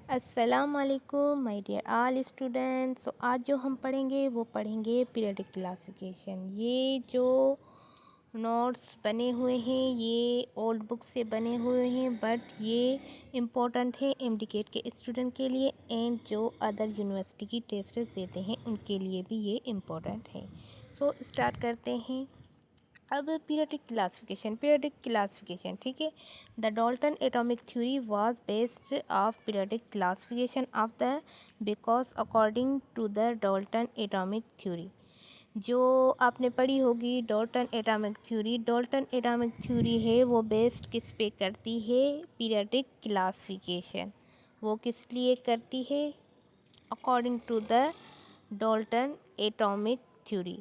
अस्सलाम वालेकुम my dear all students. तो आज जो हम पढ़ेंगे वो पढ़ेंगे पीरियडिक क्लासिफिकेशन। ये जो नोट्स बने हुए हैं ये ओल्ड बुक से बने हुए हैं, बट ये इम्पोर्टेंट है एमडीकेट के स्टूडेंट के लिए एंड जो अदर यूनिवर्सिटी की टेस्ट देते हैं उनके लिए भी ये इम्पोर्टेंट है। सो स्टार्ट करते हैं। अब पीरियडिक क्लासिफिकेशन ठीक है। The Dalton atomic theory was based of periodic classification of the because according to the Dalton atomic theory. जो आपने पढ़ी होगी डाल्टन एटॉमिक थ्योरी है वो बेस्ड किस पे करती है? Periodic classification. वो किस लिए करती है? According to the Dalton atomic theory.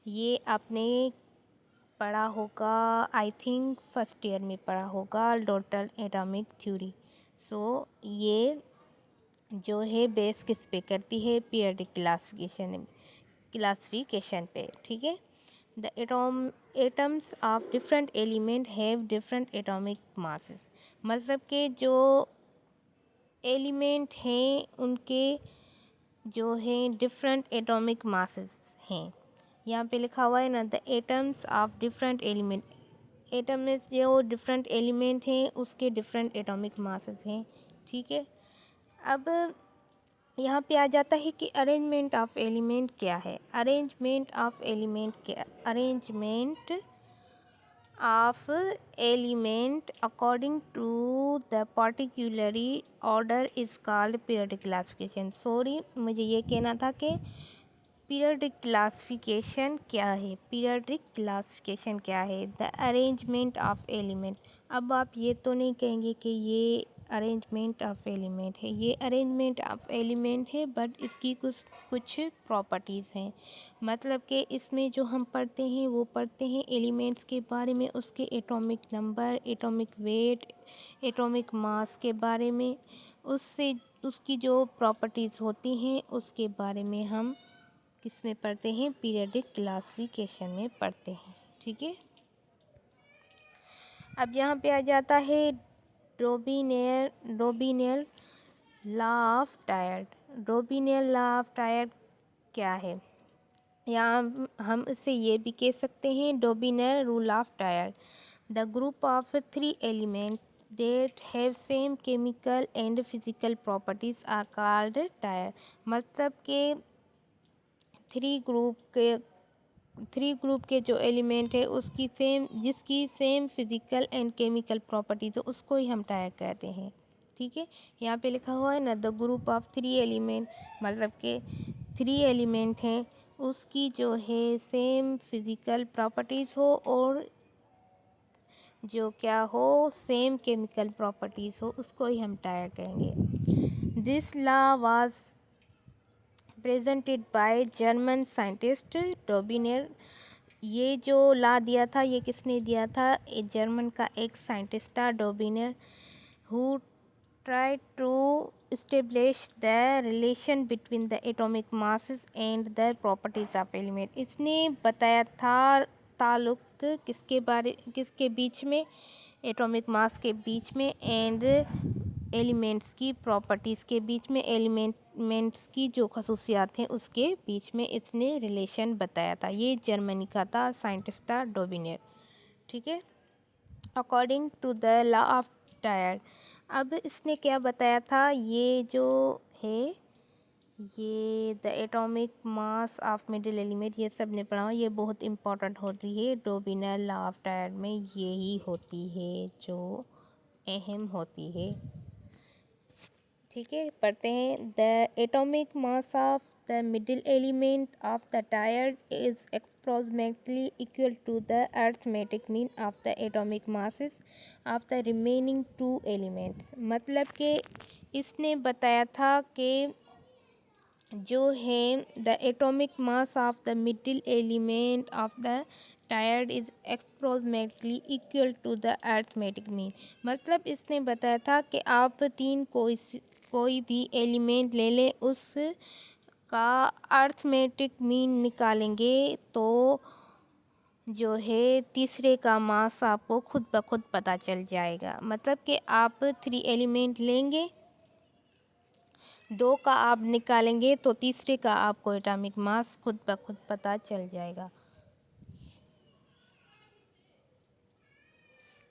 ये आपने पढ़ा होगा, आई थिंक फर्स्ट ईयर में पढ़ा होगा डाल्टन एटॉमिक थ्योरी। सो ये जो है बेस किस पे करती है? पीरियडिक क्लासिफिकेशन पे, ठीक है। The atoms of different element have different atomic masses. मतलब के जो एलिमेंट हैं उनके जो है डिफरेंट एटॉमिक मासेस हैं। यहाँ पे लिखा हुआ है ना, the atoms of different element. Atom में जो डिफरेंट एलिमेंट हैं उसके डिफरेंट एटॉमिक मासेस हैं, ठीक है। अब यहाँ पे आ जाता है कि अरेंजमेंट ऑफ एलिमेंट क्या है। Arrangement of element according to the particularly order is called periodic classification. Sorry, मुझे ये कहना था कि पीरियडिक क्लासिफिकेशन क्या है। पीरियडिक क्लासिफिकेशन क्या है? The arrangement of element. अब आप ये तो नहीं कहेंगे कि ये अरेंजमेंट ऑफ एलिमेंट है। ये अरेंजमेंट ऑफ एलिमेंट है, बट इसकी कुछ प्रॉपर्टीज़ हैं। मतलब कि इसमें जो हम पढ़ते हैं वो पढ़ते हैं एलिमेंट्स के बारे में, उसके atomic number, atomic weight, atomic mass के बारे में, उससे उसकी जो प्रॉपर्टीज़ होती हैं उसके बारे में हम किसमें पढ़ते हैं? पीरियडिक क्लासिफिकेशन में पढ़ते हैं, ठीक है। अब यहाँ पे आ जाता है Dobereiner law of triads. Dobereiner law of triads क्या है? या हम इसे ये भी कह सकते हैं Dobereiner rule of triads. The group of 3 element that have same chemical and physical properties are called triad. मतलब के थ्री ग्रुप के जो एलिमेंट है उसकी जिसकी same physical and chemical property तो उसको ही हम टायर कहते हैं, ठीक है। यहाँ पे लिखा हुआ है ना, द ग्रुप ऑफ 3 एलिमेंट, मतलब के 3 एलिमेंट हैं उसकी जो है सेम फिजिकल प्रॉपर्टीज़ हो और जो क्या हो, सेम केमिकल प्रॉपर्टीज़ हो, उसको ही हम टायर कहेंगे। This law was presented by German scientist Dobereiner. ये जो ला दिया था ये किसने दिया था? जर्मन का एक साइंटिस्ट था Dobereiner, who try to establish the relation between the atomic masses and the properties of element. इसने बताया था ताल्लुक किसके बीच में? एटॉमिक मास के बीच में एंड एलिमेंट्स की प्रॉपर्टीज़ के बीच में, एलिमेंट्स की जो खसूसियात हैं उसके बीच में इसने रिलेशन बताया था। ये जर्मनी का था, साइंटिस्ट था डोबिनेर, ठीक है। According to the law of triad. अब इसने क्या बताया था? ये जो है ये the atomic mass of middle element, ये सब ने पढ़ा हुआ, ये बहुत इंपॉर्टेंट होती है डोबिनेर लॉ ऑफ टायर में, यही होती है जो अहम होती है, ठीक है। पढ़ते हैं। The atomic mass of the middle element of the tyre is approximately equal to the arithmetic mean of the atomic masses of the remaining 2 elements। मतलब कि इसने बताया था कि जो है the atomic mass of the middle element of the triad is approximately equal to the arithmetic mean. मतलब इसने बताया था कि आप कोई भी एलिमेंट ले लें, उस का अर्थमेटिक मीन निकालेंगे तो जो है तीसरे का मास आपको खुद ब खुद पता चल जाएगा। मतलब कि आप 3 एलिमेंट लेंगे, 2 का आप निकालेंगे तो तीसरे का आपको एटॉमिक मास खुद ब खुद पता चल जाएगा।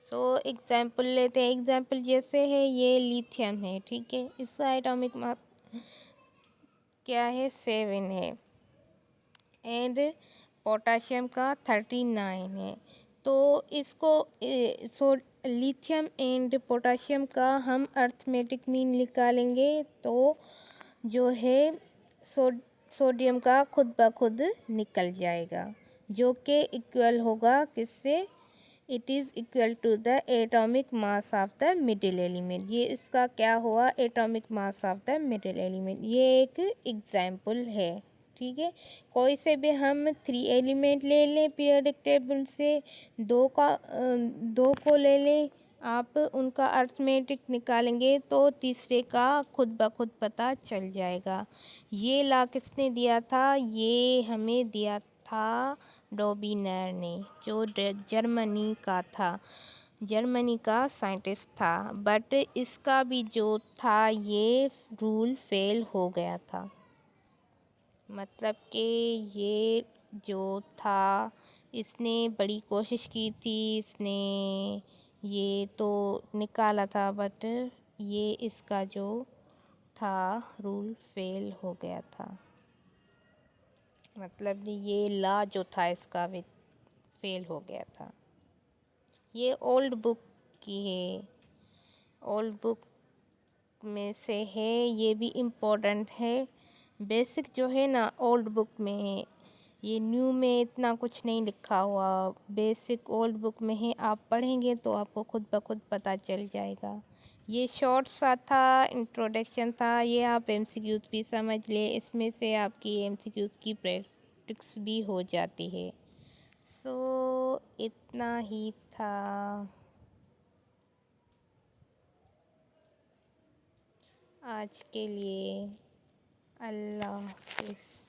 सो एग्जाम्पल लेते हैं। एग्जाम्पल जैसे है ये लिथियम है, ठीक है, इसका एटॉमिक मास क्या है, 7 है एंड पोटाशियम का 39 है। तो इसको सो लिथियम एंड पोटाशियम का हम अर्थमेटिक मीन निकालेंगे तो जो है सो सोडियम का खुद ब खुद निकल जाएगा, जो कि इक्वल होगा किससे, it is equal to the atomic mass of the middle element. ये इसका क्या हुआ, atomic mass of the middle element. ये एक एग्जाम्पल है, ठीक है। कोई से भी हम 3 एलिमेंट ले लें पीरियोडिक टेबल से, 2 को ले लें आप, उनका अर्थमेटिक निकालेंगे तो तीसरे का खुद ब खुद पता चल जाएगा। ये ला किसने दिया था, ये हमें दिया था डॉबिनर ने, जो जर्मनी का था, जर्मनी का साइंटिस्ट था। बट इसका भी जो था ये रूल फेल हो गया था, मतलब कि ये जो था इसने बड़ी कोशिश की थी, इसने ये तो निकाला था बट ये इसका जो था रूल फेल हो गया था, मतलब ये लॉ जो था इसका भी फेल हो गया था। ये ओल्ड बुक की है, ओल्ड बुक में से है, ये भी इम्पोर्टेंट है। बेसिक जो है ना ओल्ड बुक में है, ये न्यू में इतना कुछ नहीं लिखा हुआ, बेसिक ओल्ड बुक में है, आप पढ़ेंगे तो आपको खुद ब खुद पता चल जाएगा। ये शॉर्ट सा था, इंट्रोडक्शन था, ये आप एमसीक्यूज़ भी समझ ले, इसमें से आपकी एमसीक्यूज़ की प्रैक्टिस भी हो जाती है। सो इतना ही था। आज के लिए अल्लाह हाफ़िज़।